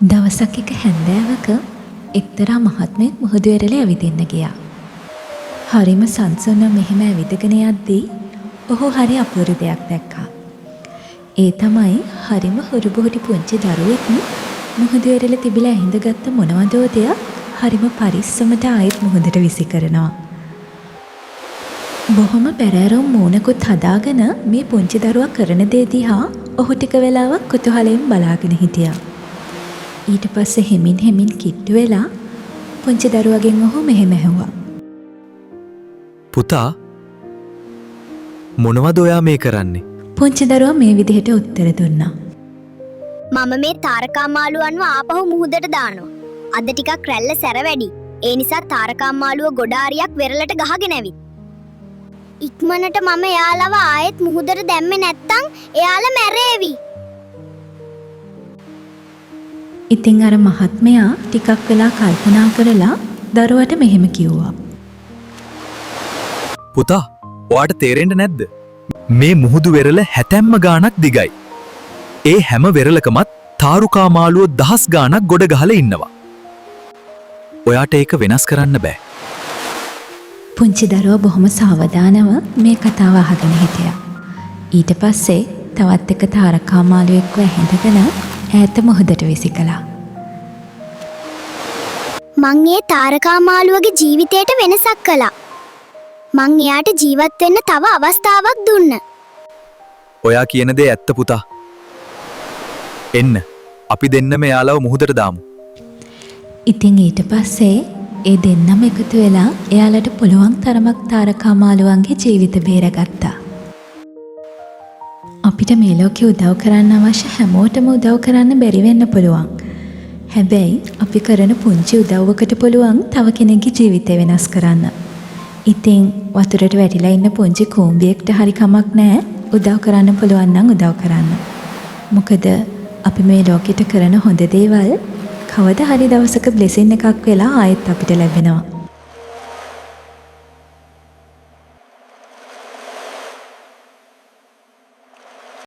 දවසක් එක හැන්දෑවක එක්තරා මහත්මයෙක් මුහුදු වෙරළේ ඇවිදින්න ගියා. හරිම සංසුන්ව මෙහෙම ඇවිදගෙන යද්දී ඔහු හරි අපූර්ව දෙයක් දැක්කා. ඒ තමයි හරිම හුරුබුහුටි පුංචි දරුවෙක් මුහුදු වෙරළේ තිබිලා ඇහිඳගත්ත මොනවදෝ දෙයක් හරිම පරිස්සමට ආයෙත් මුහුදට විසි කරනවා. බොහොම බැරෑරුම් මූණකුත් හදාගෙන මේ පුංචි දරුවා කරන දේ දිහා ඔහු ටික වෙලාවක් කුතුහලයෙන් බලාගෙන හිටියා. ඊට පස්සේ හෙමින් කිට්ටු වෙලා පුංචි දරුවගෙන් ඔහු මෙහෙම ඇහුවා. පුතා මොනවද ඔයා මේ කරන්නේ? පුංචි දරුවා මේ විදිහට උත්තර දුන්නා. මම මේ තාරකා මාළුවන්ව ආපහු මුහුදට දානවා. අද ටිකක් රැල්ල සැර වැඩි. ඒ නිසා තාරකා මාළුව ගොඩාරියක් වෙරළට ගහගෙන ඇවිත්. ඉක්මනට මම එයාලව ආයෙත් මුහුදට දැම්මේ නැත්තම් එයාලා මැරේවි. ඉතින් අර මහත්මයා ටිකක් වෙලා කල්පනා කරලා දරුවට මෙහෙම කිව්වා. පුතා ඔයාට තේරෙන්නේ නැද්ද? මේ මුහුදු වෙරළ 70 ගාණක් දිගයි. ඒ හැම වෙරළකමත් තාරුකා මාළුවෝ 10 ගාණක් ගොඩ ගහලා ඉන්නවා. ඔයාට ඒක වෙනස් කරන්න බෑ. පුංචි දරුවා බොහොම සාවධානව මේ කතාව අහගෙන හිටියා. ඊට පස්සේ තවත් එක තාරකා මාළුවෙක්ව ඇහිඳගෙන ඈත මුහුදට විසි කළා. මං ඒ තාරකා මාළුවගේ ජීවිතයට වෙනසක් කළා. මං එයාට ජීවත් වෙන්න තව අවස්ථාවක් දුන්න. ඔයා කියන දේ ඇත්ත පුතා. එන්න අපි දෙන්නම එයාලව මුහුදට දාමු. ඉතින් ඊට පස්සේ ඒ දෙන්නම එකතු වෙලා එයාලට පුළුවන් තරමක් තාරකා මාළුවන්ගේ ජීවිත බේරගත්තා. අපිට මේ ලෝකේ උදව් කරන්න අවශ්‍ය හැමෝටම උදව් කරන්න බැරි වෙන්න පුළුවන්. හැබැයි අපි කරන පුංචි උදව්වකට පුළුවන් තව කෙනෙක්ගේ ජීවිතය වෙනස් කරන්න. ඉතින් වතුරට වැටිලා ඉන්න පුංචි කූඹියෙක්ට හරි කමක් නැහැ උදව් කරන්න පුළුවන් නම් උදව් කරන්න. මොකද අපි මේ ලෝකෙට කරන හොඳ දේවල් කවදා හරි දවසක බ්ලෙසින් එකක් වෙලා ආයෙත් අපිට ලැබෙනවා.